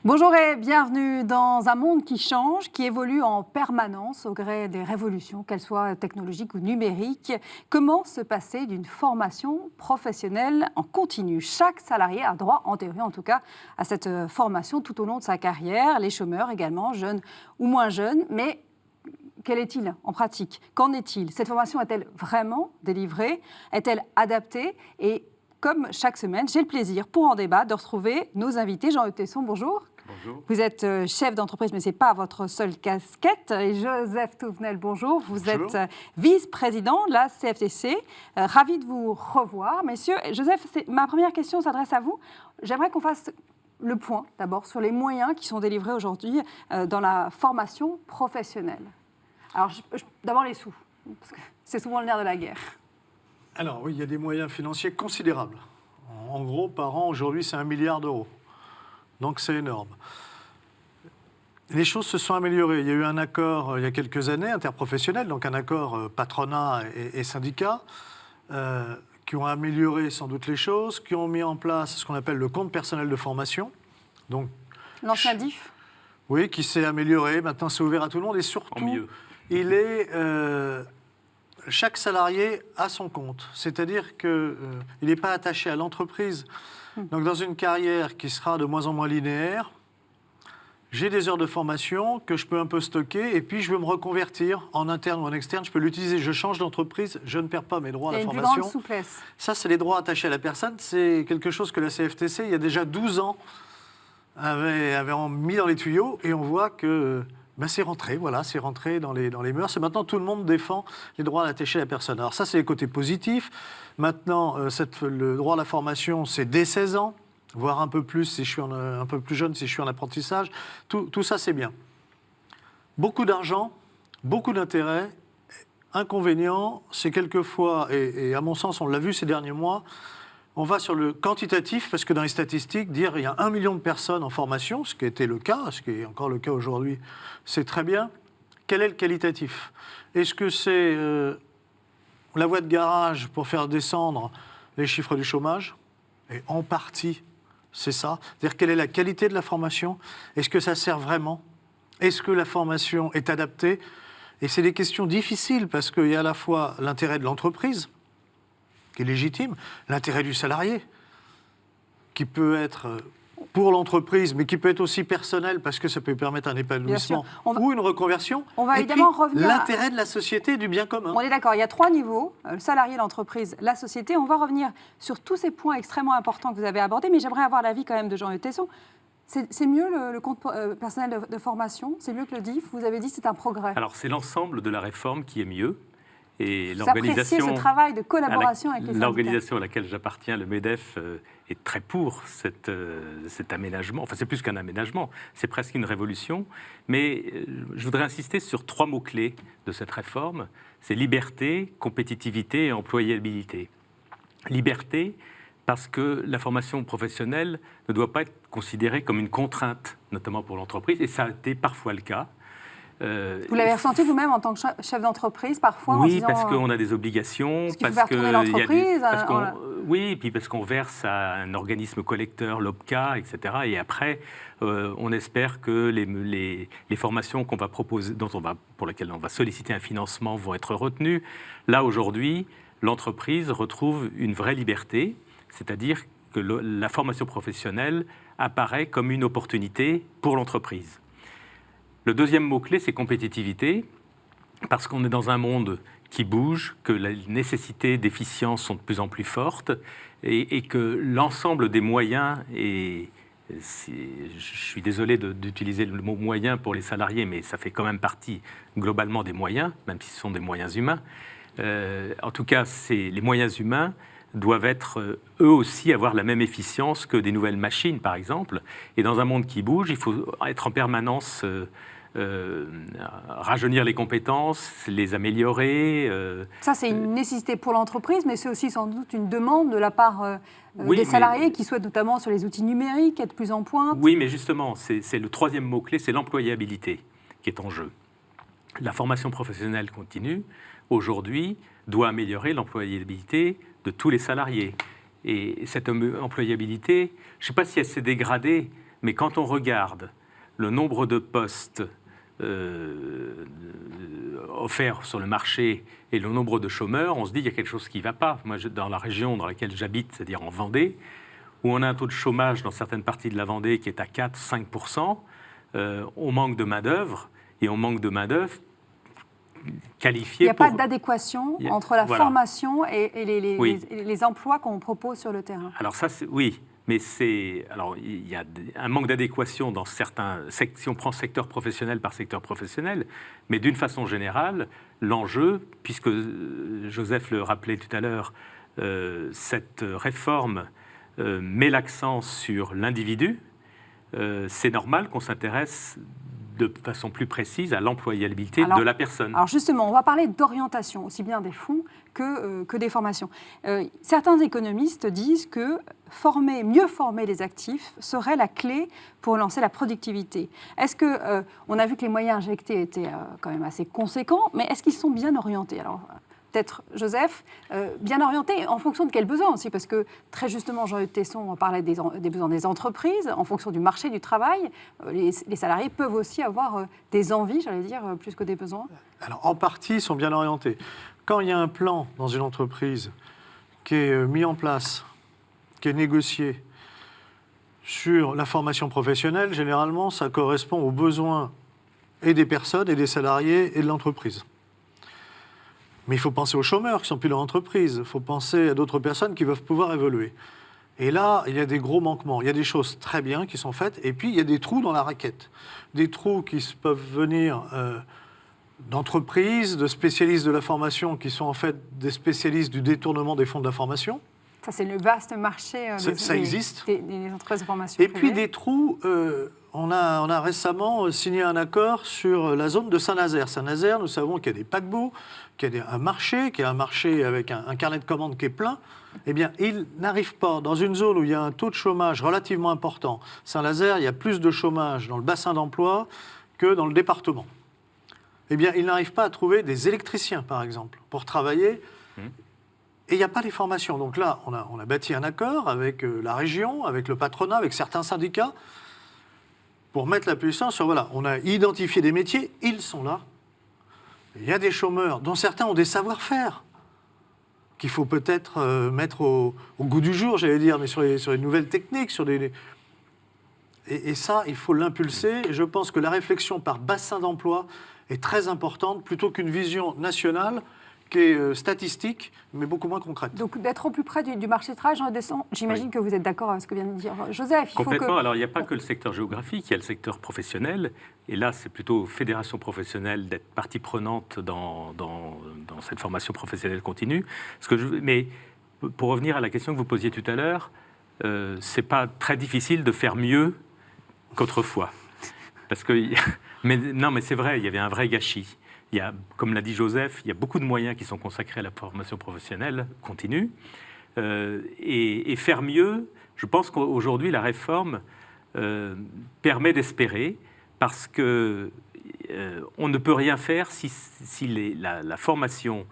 Bonjour et bienvenue dans un monde qui change, qui évolue en permanence au gré des révolutions, qu'elles soient technologiques ou numériques. Comment se passer d'une formation professionnelle en continu? Chaque salarié a droit, en théorie en tout cas, à cette formation tout au long de sa carrière. Les chômeurs également, jeunes ou moins jeunes. Mais quel est-il en pratique? Qu'en est-il? Cette formation est-elle vraiment délivrée? Est-elle adaptée? Et comme chaque semaine, j'ai le plaisir, pour en débattre, de retrouver nos invités. Jean-Eudes Tesson, bonjour. Bonjour. Vous êtes chef d'entreprise, mais ce n'est pas votre seule casquette. Et Joseph Touvenel, bonjour. Vous êtes vice-président de la CFTC. Ravi de vous revoir, messieurs. Joseph, ma première question s'adresse à vous. J'aimerais qu'on fasse le point, d'abord, sur les moyens qui sont délivrés aujourd'hui dans la formation professionnelle. Alors, d'abord les sous, parce que c'est souvent le nerf de la guerre. Alors oui, il y a des moyens financiers considérables. En gros, par an, aujourd'hui, c'est 1 milliard d'euros. Donc c'est énorme. Les choses se sont améliorées. Il y a eu un accord il y a quelques années, interprofessionnel, donc un accord patronat et syndicats, qui ont amélioré sans doute les choses, qui ont mis en place ce qu'on appelle le compte personnel de formation. Donc, l'ancien DIF. Oui, qui s'est amélioré. Maintenant, c'est ouvert à tout le monde et surtout, il est... chaque salarié a son compte, c'est-à-dire qu'il n'est pas attaché à l'entreprise. Donc dans une carrière qui sera de moins en moins linéaire, j'ai des heures de formation que je peux un peu stocker et puis je veux me reconvertir en interne ou en externe, je peux l'utiliser, je change d'entreprise, je ne perds pas mes droits à la formation. Il y a une plus grande souplesse. Ça, c'est les droits attachés à la personne, c'est quelque chose que la CFTC, il y a déjà 12 ans, avait mis dans les tuyaux et on voit que... c'est rentré, voilà, c'est rentré dans les mœurs. Et maintenant, tout le monde défend les droits attachés à la personne. Alors ça, c'est les côtés positifs. Maintenant, le droit à la formation, c'est dès 16 ans, voire un peu plus si je suis un peu plus jeune, si je suis en apprentissage. Tout ça, c'est bien. Beaucoup d'argent, beaucoup d'intérêt. Inconvénient, c'est quelquefois, et à mon sens, on l'a vu ces derniers mois, on va sur le quantitatif, parce que dans les statistiques, dire il y a 1 million de personnes en formation, ce qui était le cas, ce qui est encore le cas aujourd'hui, c'est très bien. Quel est le qualitatif? Est-ce que c'est la voie de garage pour faire descendre les chiffres du chômage? Et en partie, c'est ça. C'est-à-dire, quelle est la qualité de la formation? Est-ce que ça sert vraiment? Est-ce que la formation est adaptée? Et c'est des questions difficiles, parce qu'il y a à la fois l'intérêt de l'entreprise, qui est légitime, l'intérêt du salarié, qui peut être pour l'entreprise, mais qui peut être aussi personnel, parce que ça peut permettre un épanouissement ou une reconversion. On va évidemment revenir l'intérêt de la société et du bien commun. On est d'accord, il y a 3 niveaux, le salarié, l'entreprise, la société. On va revenir sur tous ces points extrêmement importants que vous avez abordés, mais j'aimerais avoir l'avis quand même de Jean-Eudes Tesson. C'est mieux le compte personnel de formation? C'est mieux que le DIF? Vous avez dit que c'est un progrès. Alors, c'est l'ensemble de la réforme qui est mieux. Et l'organisation, ce travail de collaboration avec les syndicats. L'organisation à laquelle j'appartiens, le MEDEF, est très pour cet aménagement. Enfin, c'est plus qu'un aménagement, c'est presque une révolution. Mais je voudrais insister sur 3 mots-clés de cette réforme. C'est liberté, compétitivité et employabilité. Liberté, parce que la formation professionnelle ne doit pas être considérée comme une contrainte, notamment pour l'entreprise, et ça a été parfois le cas. Vous l'avez ressenti vous-même en tant que chef d'entreprise parfois? Oui, parce qu'on a des obligations. Parce qu'il faut faire tourner l'entreprise. Oui, et puis parce qu'on verse à un organisme collecteur, l'OPCA, etc. Et après, on espère que les formations qu'on va proposer, pour lesquelles on va solliciter un financement, vont être retenues. Là, aujourd'hui, l'entreprise retrouve une vraie liberté, c'est-à-dire que la formation professionnelle apparaît comme une opportunité pour l'entreprise. Le deuxième mot-clé, c'est compétitivité, parce qu'on est dans un monde qui bouge, que les nécessités d'efficience sont de plus en plus fortes, et que l'ensemble des moyens, et je suis désolé d'utiliser le mot moyen pour les salariés, mais ça fait quand même partie globalement des moyens, même si ce sont des moyens humains. En tout cas, les moyens humains doivent être, eux aussi, avoir la même efficience que des nouvelles machines, par exemple. Et dans un monde qui bouge, il faut être en permanence... rajeunir les compétences, les améliorer. Ça, c'est une nécessité pour l'entreprise, mais c'est aussi sans doute une demande de la part des salariés qui souhaitent notamment sur les outils numériques être plus en pointe. Oui, mais justement, c'est le 3e mot-clé, c'est l'employabilité qui est en jeu. La formation professionnelle continue, aujourd'hui, doit améliorer l'employabilité de tous les salariés. Et cette employabilité, je ne sais pas si elle s'est dégradée Mais quand on regarde le nombre de postes offerts sur le marché et le nombre de chômeurs, on se dit qu'il y a quelque chose qui ne va pas. Moi, dans la région dans laquelle j'habite, c'est-à-dire en Vendée, où on a un taux de chômage dans certaines parties de la Vendée qui est à 4-5%, on manque de main-d'œuvre, et on manque de main-d'œuvre qualifiée. Il n'y a pas d'adéquation entre la formation et les emplois qu'on propose sur le terrain. Alors ça, oui. Mais il y a un manque d'adéquation dans certains, si on prend secteur professionnel par secteur professionnel, mais d'une façon générale, l'enjeu, puisque Joseph le rappelait tout à l'heure, cette réforme met l'accent sur l'individu, c'est normal qu'on s'intéresse de façon plus précise à l'employabilité de la personne. Alors justement, on va parler d'orientation, aussi bien des fonds que des formations. Certains économistes disent que mieux former les actifs serait la clé pour lancer la productivité. Est-ce que, on a vu que les moyens injectés étaient quand même assez conséquents, mais est-ce qu'ils sont bien orientés ? Alors, peut-être, Joseph, bien orienté en fonction de quels besoins aussi, parce que très justement, Jean-Hugues Tesson parlait des besoins des entreprises, en fonction du marché du travail. Les salariés peuvent aussi avoir des envies, j'allais dire, plus que des besoins. Alors, en partie, ils sont bien orientés. Quand il y a un plan dans une entreprise qui est mis en place, qui est négocié sur la formation professionnelle, généralement, ça correspond aux besoins et des personnes, et des salariés, et de l'entreprise. Mais il faut penser aux chômeurs qui ne sont plus dans l'entreprise. Il faut penser à d'autres personnes qui peuvent pouvoir évoluer. Et là, il y a des gros manquements. Il y a des choses très bien qui sont faites. Et puis, il y a des trous dans la raquette. Des trous qui peuvent venir d'entreprises, de spécialistes de la formation qui sont en fait des spécialistes du détournement des fonds de la formation. Ça, c'est le vaste marché ça existe. Des entreprises de formation Et privées. puis des trous, on a récemment signé un accord sur la zone de Saint-Nazaire. Saint-Nazaire, nous savons qu'il y a des paquebots, qu'il y a un marché avec un carnet de commandes qui est plein. Eh bien, il n'arrive pas, dans une zone où il y a un taux de chômage relativement important. Saint-Nazaire, il y a plus de chômage dans le bassin d'emploi que dans le département. Eh bien, il n'arrive pas à trouver des électriciens, par exemple, pour travailler. Et il n'y a pas les formations. Donc là, on a bâti un accord avec la région, avec le patronat, avec certains syndicats, pour mettre la puissance sur, voilà, on a identifié des métiers, ils sont là. Il y a des chômeurs, dont certains ont des savoir-faire, qu'il faut peut-être mettre au goût du jour, j'allais dire, mais sur les nouvelles techniques, Et ça, il faut l'impulser. Et je pense que la réflexion par bassin d'emploi est très importante, plutôt qu'une vision nationale qui est statistique, mais beaucoup moins concrète. Donc d'être au plus près du marché du travail, j'imagine que vous êtes d'accord avec ce que vient de dire Joseph. Complètement. Alors il n'y a pas que le secteur géographique, il y a le secteur professionnel. Et là, c'est plutôt aux fédérations professionnelles d'être partie prenante dans cette formation professionnelle continue. Mais pour revenir à la question que vous posiez tout à l'heure, c'est pas très difficile de faire mieux qu'autrefois. Parce que, mais c'est vrai, il y avait un vrai gâchis. Il y a, comme l'a dit Joseph, il y a beaucoup de moyens qui sont consacrés à la formation professionnelle continue. Et faire mieux, je pense qu'aujourd'hui, la réforme permet d'espérer, parce qu'on ne peut rien faire si la formation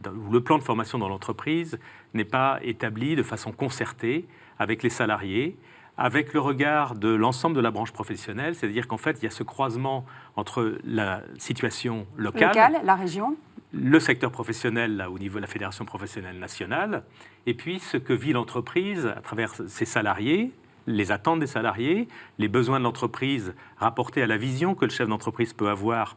ou le plan de formation dans l'entreprise n'est pas établi de façon concertée avec les salariés, avec le regard de l'ensemble de la branche professionnelle, c'est-à-dire qu'en fait, il y a ce croisement entre la situation locale, la région, le secteur professionnel, là, au niveau de la Fédération professionnelle nationale, et puis ce que vit l'entreprise à travers ses salariés, les attentes des salariés, les besoins de l'entreprise rapportés à la vision que le chef d'entreprise peut avoir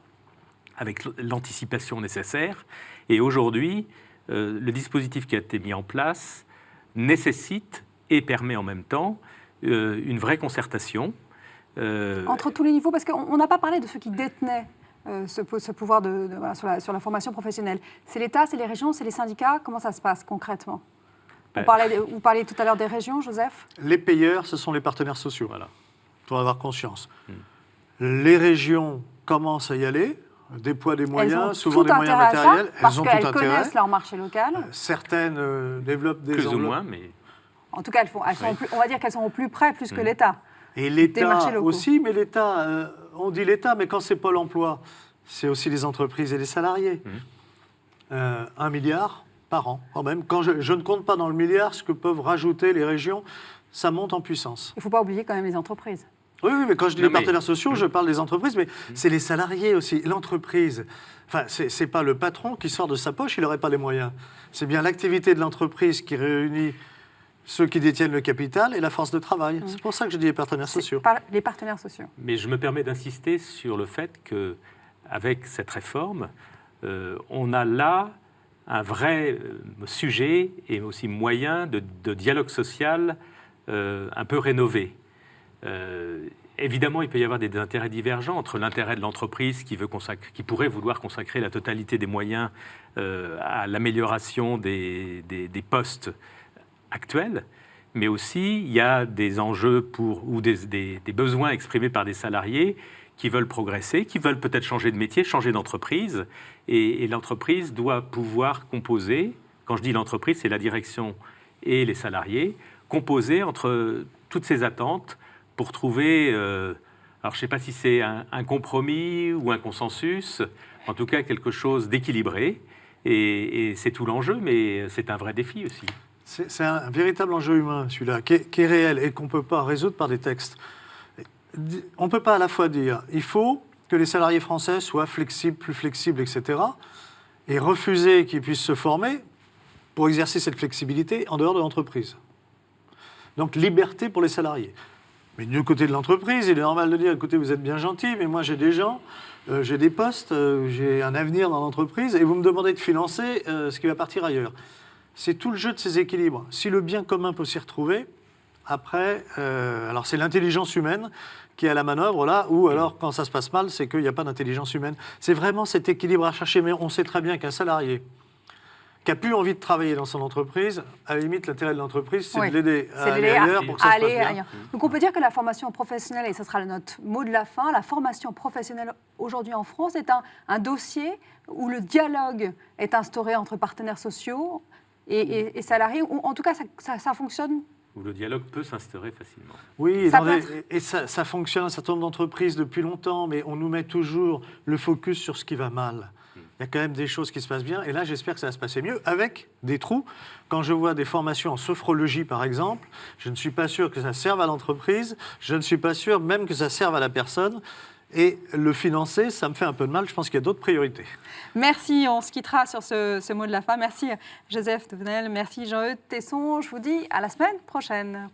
avec l'anticipation nécessaire. Et aujourd'hui, le dispositif qui a été mis en place nécessite et permet en même temps une vraie concertation. Entre tous les niveaux, parce qu'on n'a pas parlé de ceux qui détenaient ce pouvoir sur la formation professionnelle. C'est l'État, c'est les régions, c'est les syndicats. Comment ça se passe concrètement ? Vous parliez tout à l'heure des régions, Joseph ? Les payeurs, ce sont les partenaires sociaux. Voilà. Il faut avoir conscience. Les régions commencent à y aller, déploient des moyens, souvent des moyens matériels. Parce qu'elles connaissent leur marché local. Certaines développent des plus enveloppes. ou moins, mais... En tout cas, on va dire qu'elles sont au plus près, plus que l'État. Et l'État aussi, mais l'État, on dit l'État, mais quand c'est Pôle emploi, c'est aussi les entreprises et les salariés. 1 milliard par an, quand même. Quand je ne compte pas dans le milliard ce que peuvent rajouter les régions, ça monte en puissance. Il ne faut pas oublier quand même les entreprises. Oui, oui, mais quand je dis Non, les mais- partenaires sociaux, je parle des entreprises, mais c'est les salariés aussi. L'entreprise, enfin, c'est pas le patron qui sort de sa poche, il n'aurait pas les moyens. C'est bien l'activité de l'entreprise qui réunit ceux qui détiennent le capital et la force de travail. C'est pour ça que je dis les partenaires sociaux. Les partenaires sociaux. Mais je me permets d'insister sur le fait qu'avec cette réforme, on a là un vrai sujet et aussi moyen de dialogue social un peu rénové. Évidemment, il peut y avoir des intérêts divergents entre l'intérêt de l'entreprise qui pourrait vouloir consacrer la totalité des moyens à l'amélioration des postes actuels, mais aussi il y a des enjeux ou des besoins exprimés par des salariés qui veulent progresser, qui veulent peut-être changer de métier, changer d'entreprise, et l'entreprise doit pouvoir composer, quand je dis l'entreprise, c'est la direction et les salariés, composer entre toutes ces attentes pour trouver, alors je ne sais pas si c'est un compromis ou un consensus, en tout cas quelque chose d'équilibré, et c'est tout l'enjeu, mais c'est un vrai défi aussi. C'est un véritable enjeu humain, celui-là, qui est réel et qu'on ne peut pas résoudre par des textes. On ne peut pas à la fois dire il faut que les salariés français soient flexibles, plus flexibles, etc., et refuser qu'ils puissent se former pour exercer cette flexibilité en dehors de l'entreprise. Donc, liberté pour les salariés. Mais du côté de l'entreprise, il est normal de dire écoutez, vous êtes bien gentil, mais moi j'ai des gens, j'ai des postes, j'ai un avenir dans l'entreprise, et vous me demandez de financer ce qui va partir ailleurs. C'est tout le jeu de ces équilibres. Si le bien commun peut s'y retrouver, après, alors c'est l'intelligence humaine qui est à la manœuvre là, ou alors quand ça se passe mal, c'est qu'il n'y a pas d'intelligence humaine. C'est vraiment cet équilibre à chercher, mais on sait très bien qu'un salarié qui n'a plus envie de travailler dans son entreprise, à la limite, l'intérêt de l'entreprise, c'est de l'aider à aller ailleurs pour que ça se passe bien. Ailleurs. Donc on peut dire que la formation professionnelle, et ce sera notre mot de la fin, la formation professionnelle aujourd'hui en France est un dossier où le dialogue est instauré entre partenaires sociaux et salariés, ou en tout cas ça fonctionne. Où le dialogue peut s'instaurer facilement. Oui, Ça ça fonctionne dans un certain nombre d'entreprises depuis longtemps, mais on nous met toujours le focus sur ce qui va mal. Il y a quand même des choses qui se passent bien, et là j'espère que ça va se passer mieux, avec des trous. Quand je vois des formations en sophrologie par exemple, je ne suis pas sûr que ça serve à l'entreprise, je ne suis pas sûr même que ça serve à la personne, et le financer, ça me fait un peu de mal, je pense qu'il y a d'autres priorités. Merci, on se quittera sur ce mot de la fin. Merci Joseph Devenel, merci Jean-Eudes Tesson, je vous dis à la semaine prochaine.